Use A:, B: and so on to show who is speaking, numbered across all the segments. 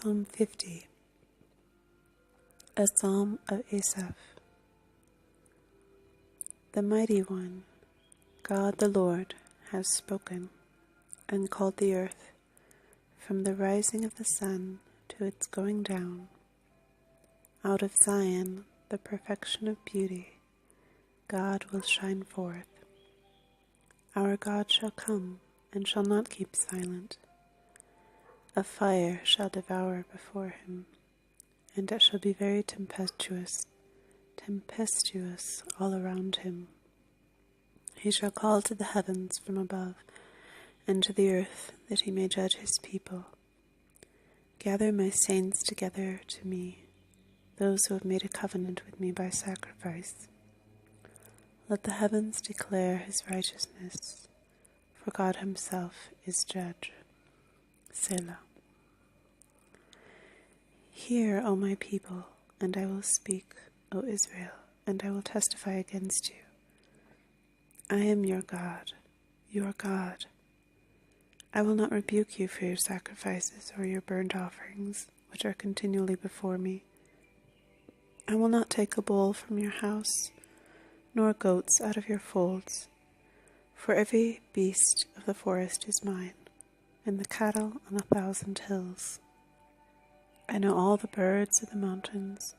A: Psalm 50. A Psalm of Asaph. The Mighty One, God the Lord, has spoken, and called the earth from the rising of the sun to its going down. Out of Zion, the perfection of beauty, God will shine forth. Our God shall come, and shall not keep silent. A fire shall devour before him, and it shall be very tempestuous all around him. He shall call to the heavens from above, and to the earth, that he may judge his people. Gather my saints together to me, those who have made a covenant with me by sacrifice. Let the heavens declare his righteousness, for God himself is judge. Selah. Hear, O my people, and I will speak, O Israel, and I will testify against you. I am your God, your God. I will not rebuke you for your sacrifices or your burnt offerings, which are continually before me. I will not take a bull from your house, nor goats out of your folds, for every beast of the forest is mine, and the cattle on 1,000 hills. I know all the birds of the mountains,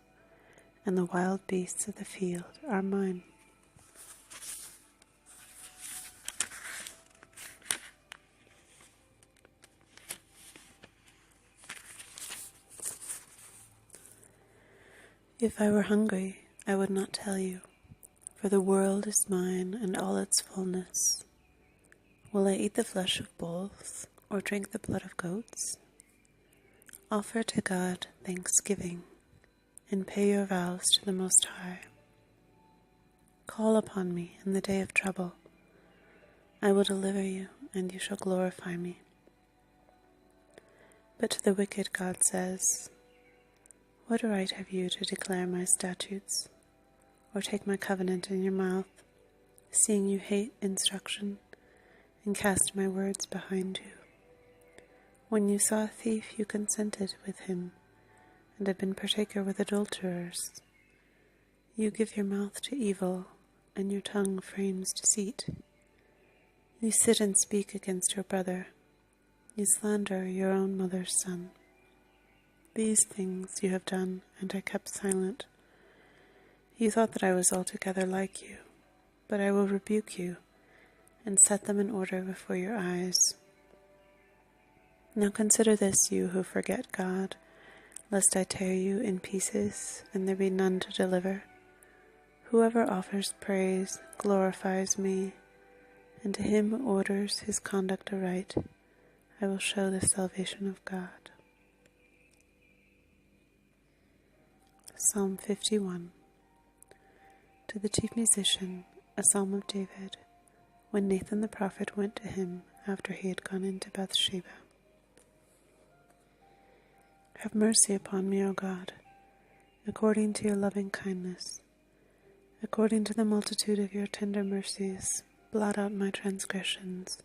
A: and the wild beasts of the field are mine. If I were hungry, I would not tell you, for the world is mine and all its fullness. Will I eat the flesh of bulls, or drink the blood of goats? Offer to God thanksgiving, and pay your vows to the Most High. Call upon me in the day of trouble. I will deliver you, and you shall glorify me. But to the wicked God says, what right have you to declare my statutes, or take my covenant in your mouth, seeing you hate instruction, and cast my words behind you? When you saw a thief, you consented with him, and have been partaker with adulterers. You give your mouth to evil, and your tongue frames deceit. You sit and speak against your brother. You slander your own mother's son. These things you have done, and I kept silent. You thought that I was altogether like you, but I will rebuke you, and set them in order before your eyes. Now consider this, you who forget God, lest I tear you in pieces, and there be none to deliver. Whoever offers praise glorifies me, and to him who orders his conduct aright, I will show the salvation of God. Psalm 51. To the chief musician, a psalm of David, when Nathan the prophet went to him after he had gone into Bathsheba. Have mercy upon me, O God, according to your loving kindness. According to the multitude of your tender mercies, blot out my transgressions.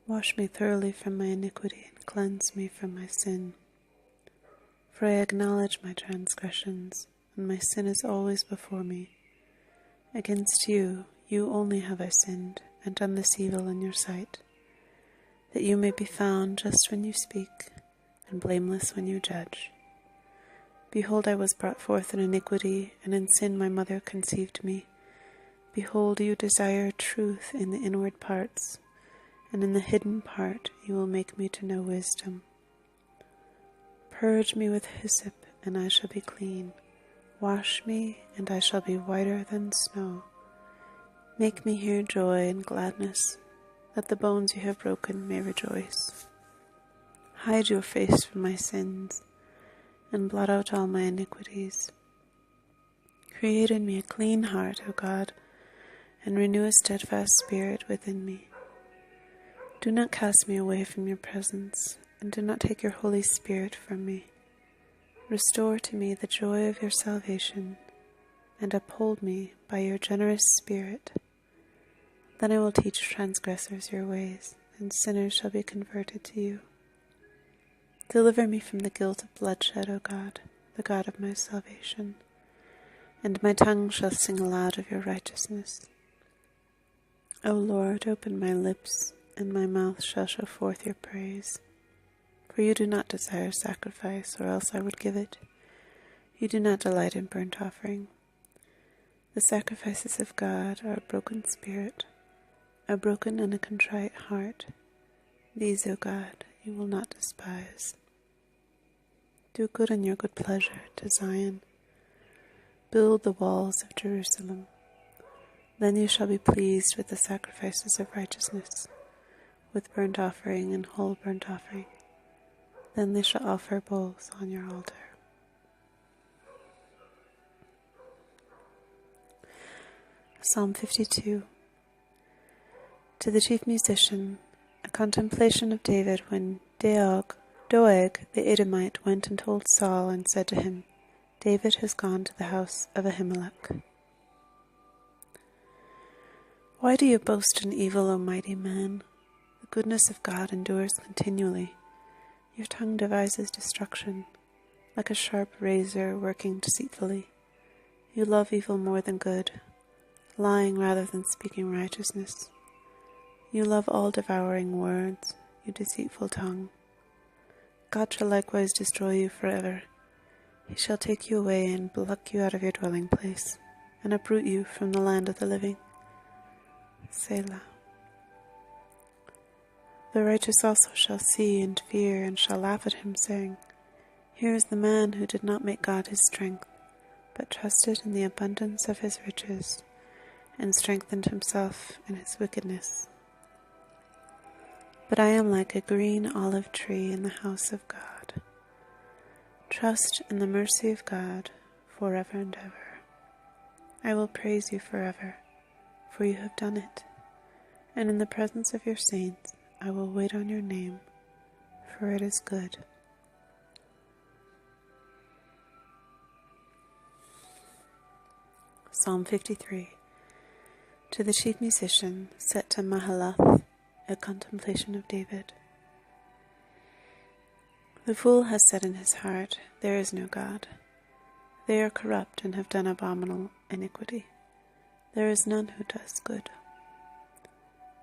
A: Wash me thoroughly from my iniquity and cleanse me from my sin. For I acknowledge my transgressions, and my sin is always before me. Against you, you only have I sinned, and done this evil in your sight, that you may be found just when you speak, and blameless when you judge. Behold, I was brought forth in iniquity, and in sin my mother conceived me. Behold, you desire truth in the inward parts, and in the hidden part you will make me to know wisdom. Purge me with hyssop, and I shall be clean. Wash me, and I shall be whiter than snow. Make me hear joy and gladness, that the bones you have broken may rejoice. Hide your face from my sins, and blot out all my iniquities. Create in me a clean heart, O God, and renew a steadfast spirit within me. Do not cast me away from your presence, and do not take your Holy Spirit from me. Restore to me the joy of your salvation, and uphold me by your generous spirit. Then I will teach transgressors your ways, and sinners shall be converted to you. Deliver me from the guilt of bloodshed, O God, the God of my salvation, and my tongue shall sing aloud of your righteousness. O Lord, open my lips, and my mouth shall show forth your praise. For you do not desire sacrifice, or else I would give it. You do not delight in burnt offering. The sacrifices of God are a broken spirit, a broken and a contrite heart. These, O God, you will not despise. Do good in your good pleasure to Zion. Build the walls of Jerusalem. Then you shall be pleased with the sacrifices of righteousness, with burnt offering and whole burnt offering. Then they shall offer bulls on your altar. Psalm 52. To the chief musician, a contemplation of David when Doeg the Edomite went and told Saul and said to him, David has gone to the house of Ahimelech. Why do you boast in evil, O mighty man? The goodness of God endures continually. Your tongue devises destruction, like a sharp razor working deceitfully. You love evil more than good, lying rather than speaking righteousness. You love all devouring words, you deceitful tongue. God shall likewise destroy you forever. He shall take you away and pluck you out of your dwelling place, and uproot you from the land of the living. Selah. The righteous also shall see and fear, and shall laugh at him, saying, Here is the man who did not make God his strength, but trusted in the abundance of his riches, and strengthened himself in his wickedness. But I am like a green olive tree in the house of God. Trust in the mercy of God forever and ever. I will praise you forever, for you have done it, and in the presence of your saints I will wait on your name, for it is good. Psalm 53. To the chief musician, set to Mahalath, a contemplation of David. The fool has said in his heart, There is no God. They are corrupt and have done abominable iniquity. There is none who does good.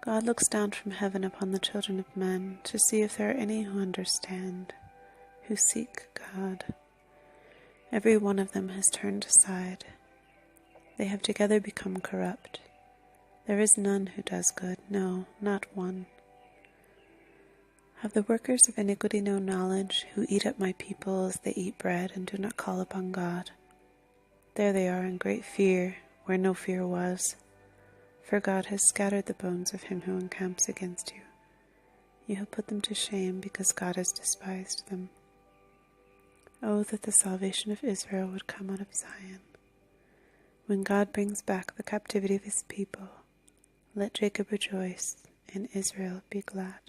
A: God looks down from heaven upon the children of men to see if there are any who understand, who seek God. Every one of them has turned aside. They have together become corrupt. There is none who does good, no, not one. Have the workers of iniquity no knowledge, who eat up my people as they eat bread and do not call upon God? There they are in great fear, where no fear was. For God has scattered the bones of him who encamps against you. You have put them to shame because God has despised them. Oh, that the salvation of Israel would come out of Zion. When God brings back the captivity of his people, let Jacob rejoice and Israel be glad.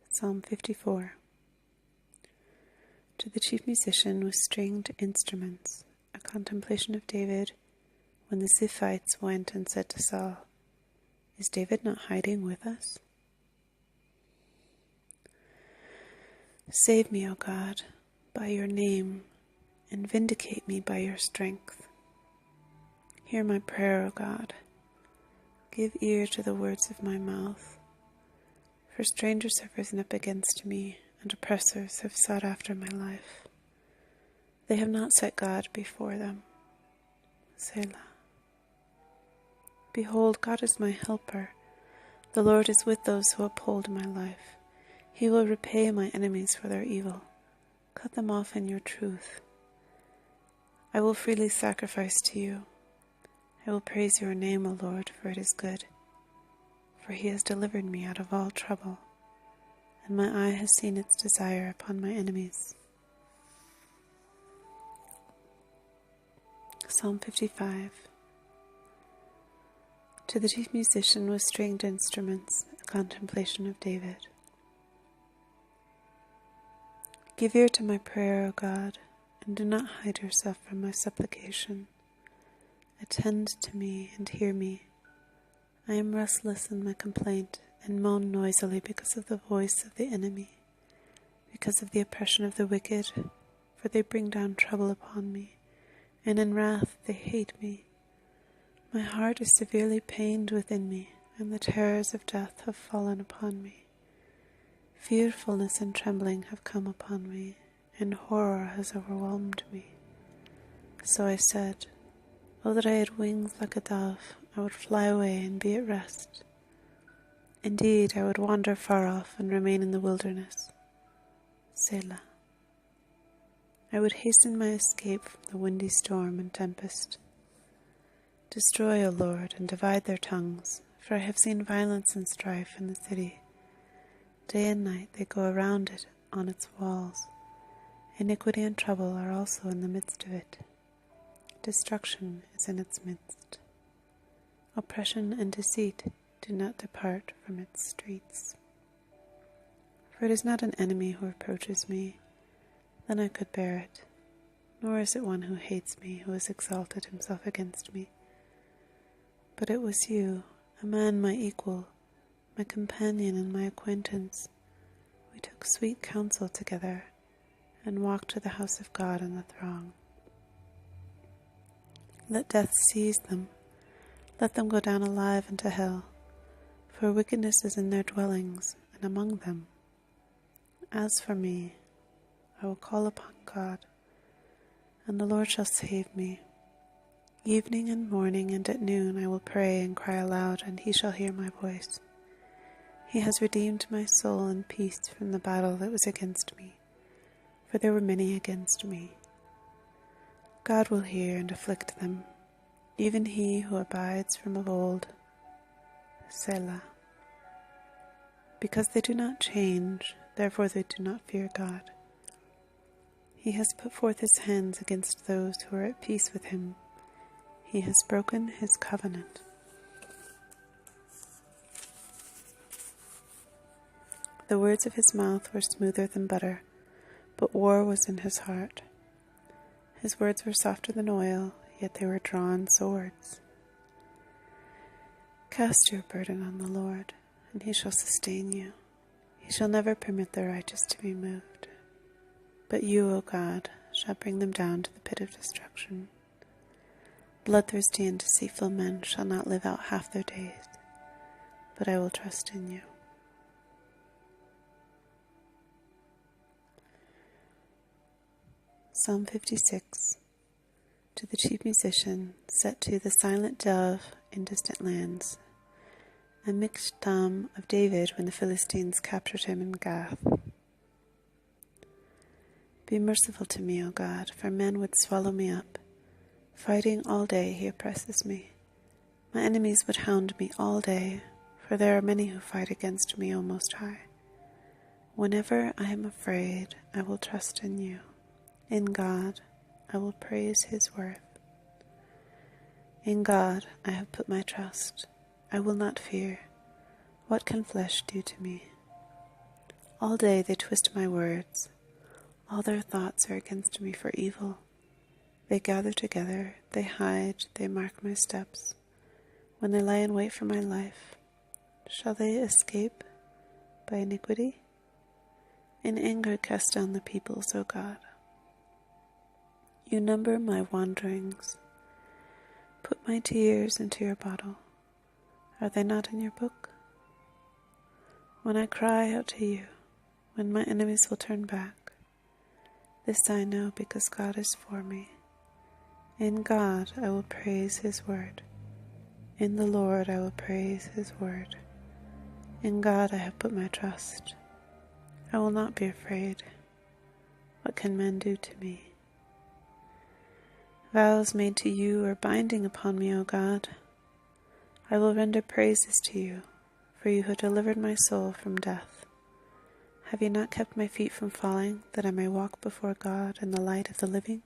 A: Psalm 54. To the chief musician with stringed instruments, a contemplation of David when the Ziphites went and said to Saul, Is David not hiding with us? Save me, O God, by your name, and vindicate me by your strength. Hear my prayer, O God. Give ear to the words of my mouth. For strangers have risen up against me, and oppressors have sought after my life. They have not set God before them. Selah. Behold, God is my helper. The Lord is with those who uphold my life. He will repay my enemies for their evil. Cut them off in your truth. I will freely sacrifice to you. I will praise your name, O Lord, for it is good. For he has delivered me out of all trouble, and my eye has seen its desire upon my enemies. Psalm 55. To the chief musician with stringed instruments, a contemplation of David. Give ear to my prayer, O God, and do not hide yourself from my supplication. Attend to me and hear me. I am restless in my complaint and moan noisily because of the voice of the enemy, because of the oppression of the wicked, for they bring down trouble upon me, and in wrath they hate me. My heart is severely pained within me, and the terrors of death have fallen upon me. Fearfulness and trembling have come upon me, and horror has overwhelmed me. So I said, "Oh, that I had wings like a dove, I would fly away and be at rest. Indeed, I would wander far off and remain in the wilderness. Selah. I would hasten my escape from the windy storm and tempest. Destroy, O Lord, and divide their tongues, for I have seen violence and strife in the city. Day and night they go around it on its walls. Iniquity and trouble are also in the midst of it. Destruction is in its midst. Oppression and deceit do not depart from its streets. For it is not an enemy who reproaches me, then I could bear it, nor is it one who hates me who has exalted himself against me. But it was you, a man my equal, my companion and my acquaintance. We took sweet counsel together, and walked to the house of God in the throng. Let death seize them, let them go down alive into hell, for wickedness is in their dwellings and among them. As for me, I will call upon God, and the Lord shall save me. Evening and morning and at noon I will pray and cry aloud, and he shall hear my voice. He has redeemed my soul in peace from the battle that was against me, for there were many against me. God will hear and afflict them, even he who abides from of old. Selah. Because they do not change, therefore they do not fear God. He has put forth his hands against those who are at peace with him. He has broken his covenant. The words of his mouth were smoother than butter, but war was in his heart. His words were softer than oil, yet they were drawn swords. Cast your burden on the Lord, and he shall sustain you. He shall never permit the righteous to be moved. But you, O God, shall bring them down to the pit of destruction. Bloodthirsty and deceitful men shall not live out half their days, but I will trust in you. Psalm 56. To the chief musician, set to the silent dove in distant lands, a miktam of David when the Philistines captured him in Gath. Be merciful to me, O God, for men would swallow me up. Fighting all day, he oppresses me. My enemies would hound me all day, for there are many who fight against me, O Most High. Whenever I am afraid, I will trust in you. In God, I will praise his worth. In God, I have put my trust. I will not fear. What can flesh do to me? All day they twist my words. All their thoughts are against me for evil. They gather together, they hide, they mark my steps. When they lie in wait for my life, shall they escape by iniquity? In anger cast down the peoples, O God. You number my wanderings. Put my tears into your bottle. Are they not in your book? When I cry out to you, when my enemies will turn back, this I know because God is for me. In God I will praise his word. In the Lord I will praise his word. In God I have put my trust. I will not be afraid. What can men do to me? Vows made to you are binding upon me, O God. I will render praises to you, for you have delivered my soul from death. Have you not kept my feet from falling, that I may walk before God in the light of the living?